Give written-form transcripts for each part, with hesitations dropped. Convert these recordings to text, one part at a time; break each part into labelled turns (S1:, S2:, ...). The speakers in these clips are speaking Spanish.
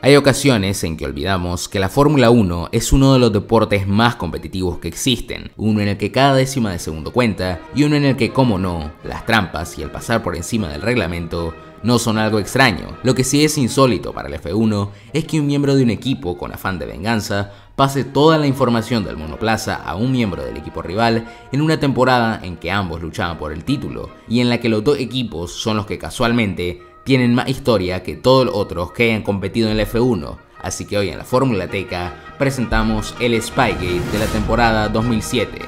S1: Hay ocasiones en que olvidamos que la Fórmula 1 es uno de los deportes más competitivos que existen, uno en el que cada décima de segundo cuenta y uno en el que, como no, las trampas y el pasar por encima del reglamento no son algo extraño. Lo que sí es insólito para el F1 es que un miembro de un equipo con afán de venganza pase toda la información del monoplaza a un miembro del equipo rival en una temporada en que ambos luchaban por el título y en la que los dos equipos son los que casualmente tienen más historia que todos los otros que hayan competido en el F1. Así que hoy en la Fórmula Teca presentamos el Spygate de la temporada 2007.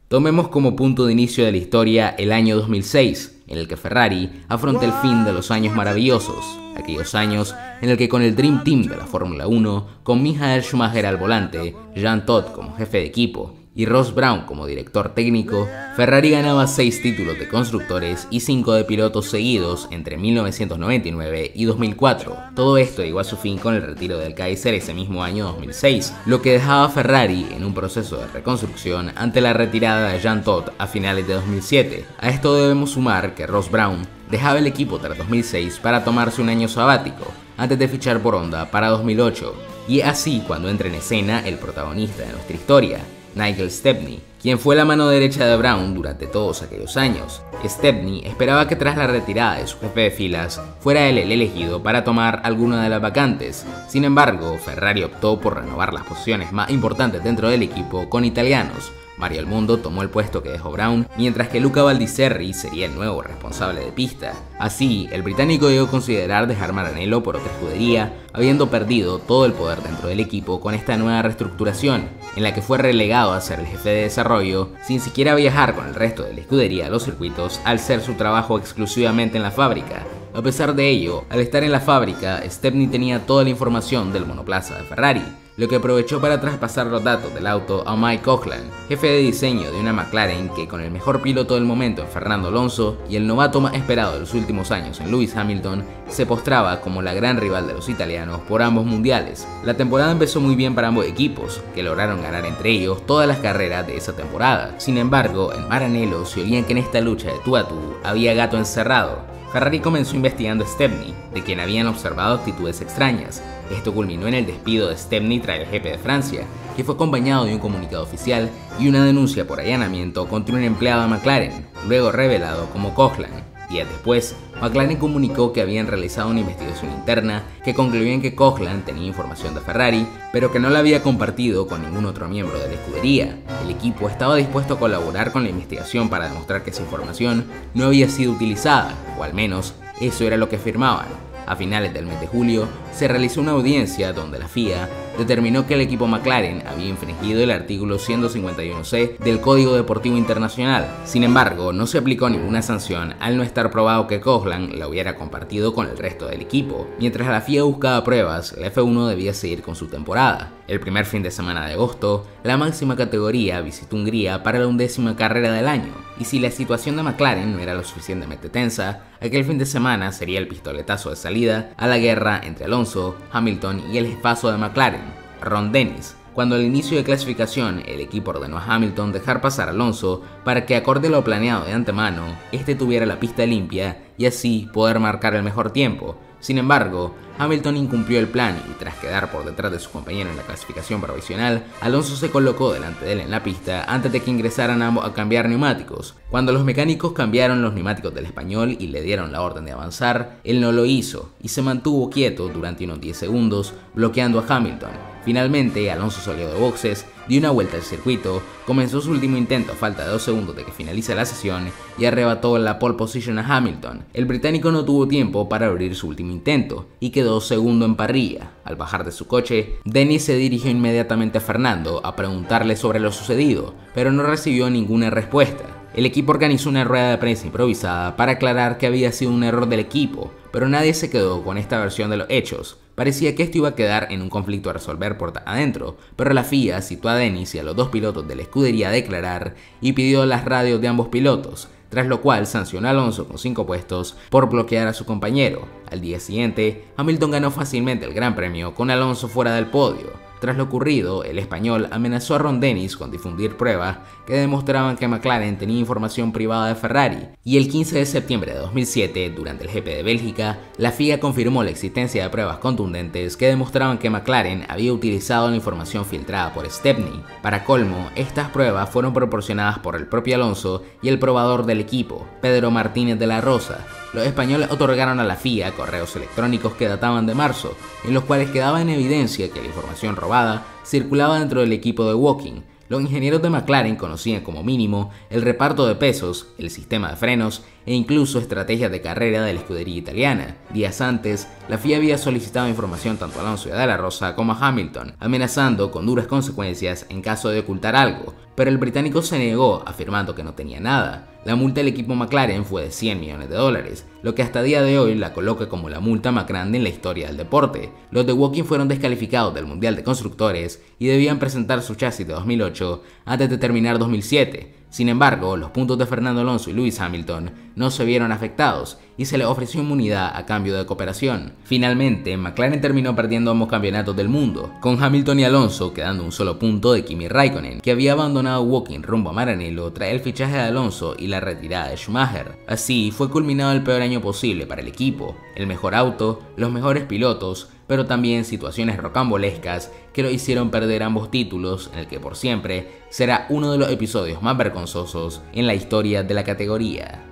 S1: Tomemos como punto de inicio de la historia el año 2006, en el que Ferrari afronta el fin de los años maravillosos, aquellos años en el que con el Dream Team de la Fórmula 1, con Michael Schumacher al volante, Jean Todt como jefe de equipo y Ross Brawn como director técnico, Ferrari ganaba 6 títulos de constructores y 5 de pilotos seguidos entre 1999 y 2004. Todo esto llegó a su fin con el retiro del Kaiser ese mismo año 2006, lo que dejaba a Ferrari en un proceso de reconstrucción ante la retirada de Jean Todt a finales de 2007. A esto debemos sumar que Ross Brawn dejaba el equipo tras 2006 para tomarse un año sabático, antes de fichar por Honda para 2008, y así cuando entra en escena el protagonista de nuestra historia, Nigel Stepney, quien fue la mano derecha de Brawn durante todos aquellos años. Stepney esperaba que tras la retirada de su jefe de filas fuera él el elegido para tomar alguna de las vacantes. Sin embargo, Ferrari optó por renovar las posiciones más importantes dentro del equipo con italianos. Mario Almondo tomó el puesto que dejó Brawn, mientras que Luca Valdiserri sería el nuevo responsable de pista. Así, el británico llegó a considerar dejar Maranello por otra escudería, habiendo perdido todo el poder dentro del equipo con esta nueva reestructuración, en la que fue relegado a ser el jefe de desarrollo, sin siquiera viajar con el resto de la escudería a los circuitos al ser su trabajo exclusivamente en la fábrica. A pesar de ello, al estar en la fábrica, Stepney tenía toda la información del monoplaza de Ferrari, lo que aprovechó para traspasar los datos del auto a Mike Coughlin, jefe de diseño de una McLaren que con el mejor piloto del momento en Fernando Alonso y el novato más esperado de los últimos años en Lewis Hamilton, se postraba como la gran rival de los italianos por ambos mundiales. La temporada empezó muy bien para ambos equipos, que lograron ganar entre ellos todas las carreras de esa temporada. Sin embargo, en Maranello se olían que en esta lucha de tú a tú había gato encerrado. Ferrari comenzó investigando a Stepney, de quien habían observado actitudes extrañas. Esto culminó en el despido de Stepney tras el GP de Francia, que fue acompañado de un comunicado oficial y una denuncia por allanamiento contra un empleado de McLaren, luego revelado como Coughlin. Días después, McLaren comunicó que habían realizado una investigación interna que concluyó en que Coughlin tenía información de Ferrari, pero que no la había compartido con ningún otro miembro de la escudería. El equipo estaba dispuesto a colaborar con la investigación para demostrar que esa información no había sido utilizada, o al menos eso era lo que afirmaban. A finales del mes de julio, se realizó una audiencia donde la FIA determinó que el equipo McLaren había infringido el artículo 151C del Código Deportivo Internacional. Sin embargo, no se aplicó ninguna sanción al no estar probado que Coughlin la hubiera compartido con el resto del equipo. Mientras la FIA buscaba pruebas, el F1 debía seguir con su temporada. El primer fin de semana de agosto, la máxima categoría visitó Hungría para la 11ª carrera del año, y si la situación de McLaren no era lo suficientemente tensa, aquel fin de semana sería el pistoletazo de salida a la guerra entre Alonso, Hamilton y el jefazo de McLaren, Ron Dennis, cuando al inicio de clasificación el equipo ordenó a Hamilton dejar pasar a Alonso para que, acorde a lo planeado de antemano, este tuviera la pista limpia y así poder marcar el mejor tiempo. Sin embargo, Hamilton incumplió el plan y tras quedar por detrás de su compañero en la clasificación provisional, Alonso se colocó delante de él en la pista antes de que ingresaran ambos a cambiar neumáticos. Cuando los mecánicos cambiaron los neumáticos del español y le dieron la orden de avanzar, él no lo hizo y se mantuvo quieto durante unos 10 segundos, bloqueando a Hamilton. Finalmente, Alonso salió de boxes, dio una vuelta al circuito, comenzó su último intento a falta de 2 segundos de que finalice la sesión y arrebató la pole position a Hamilton. El británico no tuvo tiempo para abrir su último intento y quedó segundo en parrilla. Al bajar de su coche, Dennis se dirigió inmediatamente a Fernando a preguntarle sobre lo sucedido, pero no recibió ninguna respuesta. El equipo organizó una rueda de prensa improvisada para aclarar que había sido un error del equipo, pero nadie se quedó con esta versión de los hechos. Parecía que esto iba a quedar en un conflicto a resolver puertas adentro, pero la FIA citó a Dennis y a los dos pilotos de la escudería a declarar y pidió las radios de ambos pilotos, tras lo cual sancionó a Alonso con 5 puestos por bloquear a su compañero. Al día siguiente, Hamilton ganó fácilmente el Gran Premio con Alonso fuera del podio. Tras lo ocurrido, el español amenazó a Ron Dennis con difundir pruebas que demostraban que McLaren tenía información privada de Ferrari, y el 15 de septiembre de 2007, durante el GP de Bélgica, la FIA confirmó la existencia de pruebas contundentes que demostraban que McLaren había utilizado la información filtrada por Stepney. Para colmo, estas pruebas fueron proporcionadas por el propio Alonso y el probador del equipo, Pedro Martínez de la Rosa. Los españoles otorgaron a la FIA correos electrónicos que databan de marzo, en los cuales quedaba en evidencia que la información robada circulaba dentro del equipo de Woking. Los ingenieros de McLaren conocían como mínimo el reparto de pesos, el sistema de frenos e incluso estrategias de carrera de la escudería italiana. Días antes, la FIA había solicitado información tanto a Alonso y a De la Rosa como a Hamilton, amenazando con duras consecuencias en caso de ocultar algo, pero el británico se negó, afirmando que no tenía nada. La multa del equipo McLaren fue de $100 millones, lo que hasta día de hoy la coloca como la multa más grande en la historia del deporte. Los de Woking fueron descalificados del Mundial de Constructores y debían presentar su chasis de 2008 antes de terminar 2007. Sin embargo, los puntos de Fernando Alonso y Lewis Hamilton no se vieron afectados y se les ofreció inmunidad a cambio de cooperación. Finalmente, McLaren terminó perdiendo ambos campeonatos del mundo, con Hamilton y Alonso quedando un solo punto de Kimi Raikkonen, que había abandonado Woking rumbo a Maranello tras el fichaje de Alonso y la retirada de Schumacher. Así fue culminado el peor año posible para el equipo, el mejor auto, los mejores pilotos, pero también situaciones rocambolescas que lo hicieron perder ambos títulos, en el que por siempre será uno de los episodios más vergonzosos en la historia de la categoría.